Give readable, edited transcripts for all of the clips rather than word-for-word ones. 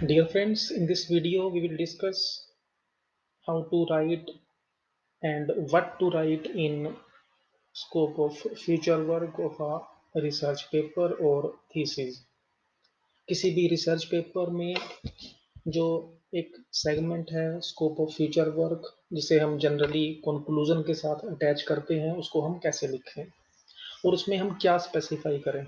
Dear friends, in this video we will discuss how to write and what to write in scope of future work of a research paper or thesis. किसी भी research paper में जो एक segment है scope of future work जिसे हम generally conclusion के साथ अटैच करते हैं उसको हम कैसे लिखें और उसमें हम क्या स्पेसिफाई करें।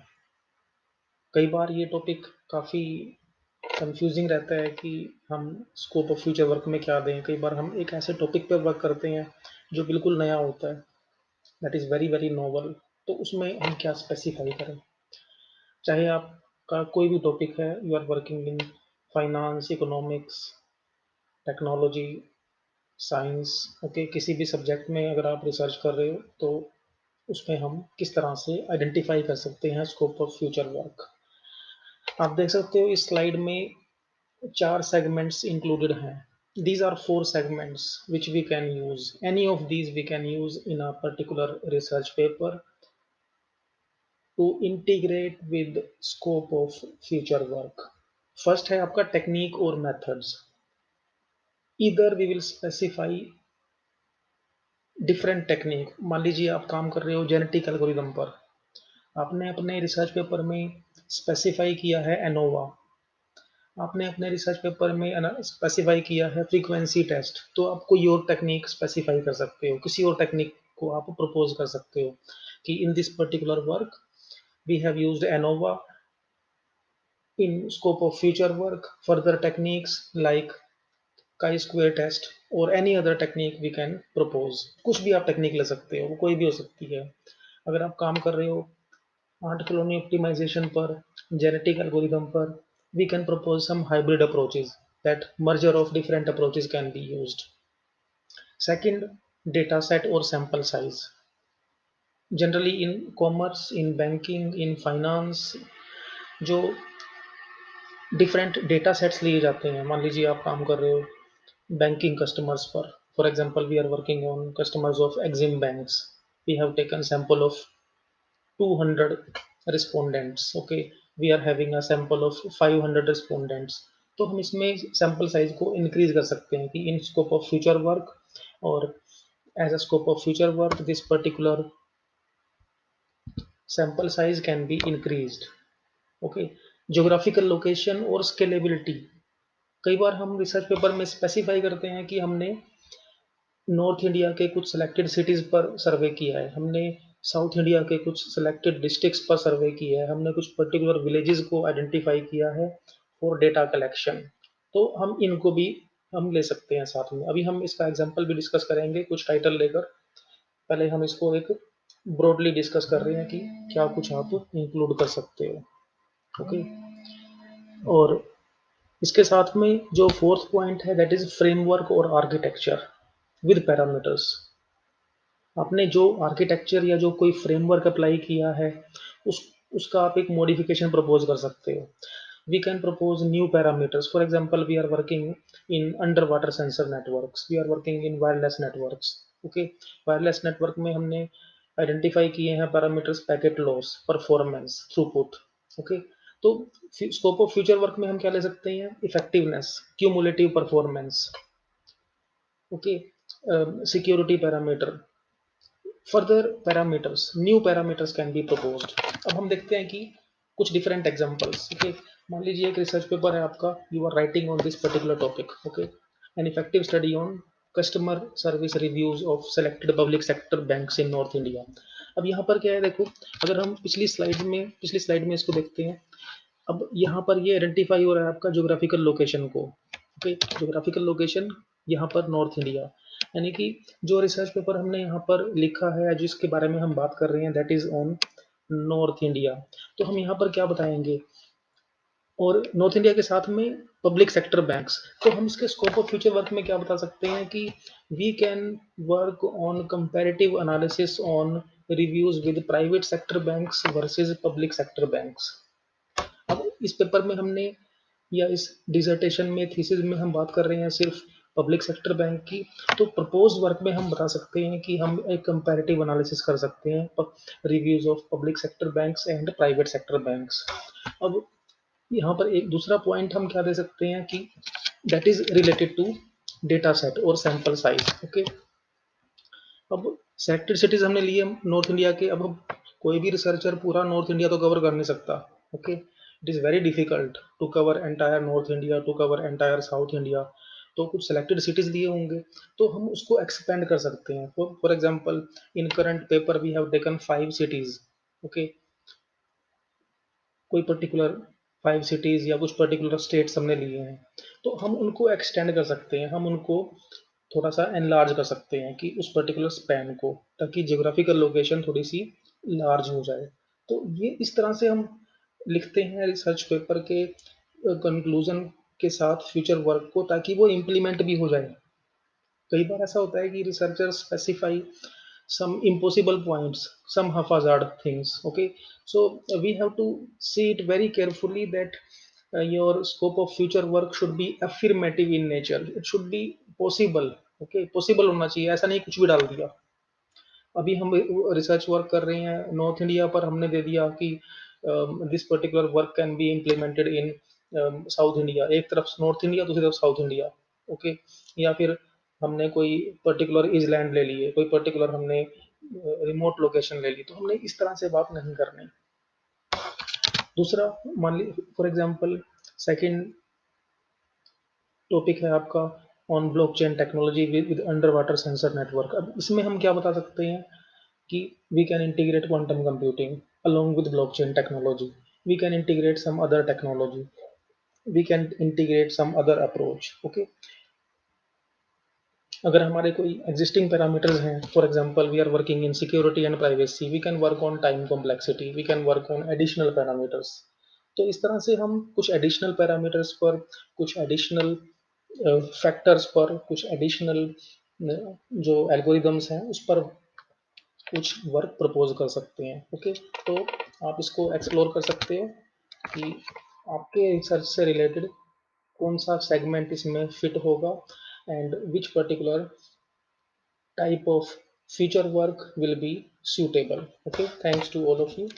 कई बार ये टॉपिक काफ़ी कंफ्यूजिंग रहता है कि हम स्कोप ऑफ फ्यूचर वर्क में क्या दें। कई बार हम एक ऐसे टॉपिक पर वर्क करते हैं जो बिल्कुल नया होता है, that is very very novel. तो उसमें हम क्या स्पेसिफाई करें। चाहे आपका कोई भी टॉपिक है, you are working in finance, economics, technology, science, okay, किसी भी सब्जेक्ट में अगर आप रिसर्च कर रहे हो तो उसमें हम किस तरह से आइडेंटिफाई कर सकते हैं स्कोप ऑफ फ्यूचर वर्क। आप देख सकते हो इस स्लाइड में 4 segments included हैं. These are 4 segments which we can use. Any of these we can use in a particular research paper to integrate with scope of future work. First है आपका technique और methods. Either we will specify different technique. मान लीजिए आप काम कर रहे हो जेनेटिक एल्गोरिदम पर, आपने अपने रिसर्च पेपर में स्पेसिफाई किया है एनोवा, आपने अपने रिसर्च पेपर में स्पेसिफाई किया है फ्रीक्वेंसी टेस्ट, तो आप कोई और टेक्निक स्पेसिफाई कर सकते हो, किसी और टेक्निक को आप प्रपोज कर सकते हो कि in this particular work we have used ANOVA, in scope of future work further techniques like chi square test or any other technique we can propose. कुछ भी आप टेक्निक ले सकते हो, वो कोई भी हो सकती है। अगर आप काम कर रहे हो आर्ट कॉलोनी ऑप्टिमाइजेशन पर, जेनेटिक एल्गोरिदम पर, we can propose some hybrid approaches, that merger of different approaches can be used. Second, data set or sample size. Generally in commerce, in banking, in finance, जो different data sets लिए जाते हैं, मान लीजिए आप काम कर रहे हो बैंकिंग कस्टमर्स पर, for example we are working on customers of Exim banks, we have taken sample of 200 respondents, okay, we are having a sample of 500 respondents, तो हम इसमें सैंपल साइज को इंक्रीज कर सकते हैं कि in scope of future work or as a scope of future work this particular sample size can be increased. Okay, geographical location or scalability. कई बार हम रिसर्च पेपर में स्पेसिफाई करते हैं कि हमने नॉर्थ इंडिया के कुछ सिलेक्टेड सिटीज़ पर सर्वे किया है, हमने साउथ इंडिया के कुछ सिलेक्टेड डिस्ट्रिक्ट्स पर सर्वे किया है, हमने कुछ पर्टिकुलर विलेजेस को आइडेंटिफाई किया है फॉर डेटा कलेक्शन, तो हम इनको भी हम ले सकते हैं साथ में। अभी हम इसका एग्जांपल भी डिस्कस करेंगे कुछ टाइटल लेकर। पहले हम इसको एक ब्रॉडली डिस्कस कर रहे हैं कि क्या कुछ आप इंक्लूड कर सकते हो। ओके, और इसके साथ में जो फोर्थ पॉइंट है दैट इज फ्रेमवर्क और आर्किटेक्चर विद पैरामीटर्स। आपने जो आर्किटेक्चर या जो कोई फ्रेमवर्क अप्लाई किया है उसका आप एक मॉडिफिकेशन प्रपोज कर सकते हो। We can propose new parameters, for example we are working in under water sensor networks, we are working in wireless networks. Okay, wireless network में हमने आइडेंटिफाई किए हैं parameters packet loss, performance, throughput. Okay, तो scope of future work में हम क्या ले सकते हैं, effectiveness, cumulative performance, okay, security parameter, further parameters, new parameters can be proposed. अब हम देखते हैं कि कुछ डिफरेंट एग्जांपल्स। ओके, मान लीजिए एक रिसर्च पेपर है आपका, you are writing on this particular topic, okay, an effective study on customer service reviews of selected public sector banks in North India. अब यहाँ पर क्या है, देखो, अगर हम पिछली स्लाइड में इसको देखते हैं, अब यहाँ पर ये आइडेंटिफाई हो रहा है आपका ज्योग्राफिकल लोकेशन को। ओके, ज्योग्राफिकल लोकेशन यहाँ पर नॉर्थ इंडिया, यानी कि जो रिसर्च पेपर हमने यहाँ पर लिखा है जिसके बारे में हम बात कर रहे हैं that is on north India. तो हम यहाँ पर क्या बताएंगे, और नॉर्थ इंडिया के साथ में पब्लिक सेक्टर बैंक्स, तो हम इसके स्कोप ऑफ फ्यूचर वर्क में क्या बता सकते हैं कि we can work on comparative analysis on reviews with private sector banks versus public sector banks. अब इस पेपर में हमने या इस डिसर्टेशन में थीसिस में हम बात कर रहे हैं सिर्फ पब्लिक सेक्टर बैंक की, तो प्रपोज वर्क में हम बता सकते हैं कि हम एक कंपैरेटिव एनालिसिस कर सकते हैं reviews of public sector banks and private sector banks. अब यहाँ पर एक दूसरा पॉइंट हम क्या दे सकते हैं कि that is related to data set और सैंपल साइज। ओके, अब सेलेक्टेड सिटीज हमने लिए नॉर्थ इंडिया के। अब कोई भी रिसर्चर पूरा नॉर्थ इंडिया तो कवर कर नहीं सकता। Okay, it is very difficult to cover entire North India, to cover entire South India. तो कुछ सेलेक्टेड सिटीज दिए होंगे तो हम उसको एक्सपेंड कर सकते हैं। For example, in current paper we have taken 5 cities. Okay, कोई पर्टिकुलर 5 सिटीज या कुछ पर्टिकुलर स्टेट्स हमने लिए हैं, तो हम उनको एक्सटेंड कर सकते हैं, हम उनको थोड़ा सा एनलार्ज कर सकते हैं कि उस पर्टिकुलर स्पैन को, ताकि जियोग्राफिकल लोकेशन थोड़ी सी लार्ज हो जाए। तो ये इस तरह से हम लिखते हैं रिसर्च पेपर के कंक्लूजन के साथ फ्यूचर वर्क को, ताकि वो इम्प्लीमेंट भी हो जाए। कई बार ऐसा होता है कि researcher specify some impossible points, some haphazard things. Okay, so we have to see it very carefully that your scope of future work should be affirmative in nature. It should be possible. Okay, possible होना चाहिए, ऐसा नहीं कुछ भी डाल दिया। अभी हम रिसर्च वर्क कर रहे हैं नॉर्थ इंडिया पर, हमने दे दिया कि this particular work can be implemented in south India, एक तरफ नॉर्थ इंडिया दूसरी तरफ साउथ इंडिया। ओके, या फिर हमने कोई पर्टिकुलर इजलैंड ले लिए, कोई पर्टिकुलर हमने रिमोट लोकेशन ले ली, तो हमने इस तरह से बात नहीं करनी। दूसरा, मान ली फॉर एग्जांपल सेकंड टॉपिक है आपका on blockchain technology with under water sensor network. अब इसमें हम क्या बता सकते हैं कि we can integrate quantum computing along with blockchain technology, we can integrate some other technology, we can integrate some other approach। okay, अगर हमारे कोई एग्जिस्टिंग पैरामीटर्स हैं, for example we are working in security and privacy, we can work on time complexity, we can work on additional parameters. तो इस तरह से हम कुछ एडिशनल पैरामीटर्स पर, कुछ एडिशनल फैक्टर्स पर, कुछ एडिशनल जो एल्गोरिदम्स हैं उस पर कुछ वर्क प्रपोज कर सकते हैं। ओके, तो आप इसको एक्सप्लोर कर सकते हो कि आपके रिसर्च से रिलेटेड कौन सा सेगमेंट इसमें फिट होगा, and which particular type of future work will be suitable। Okay, thanks to all of you।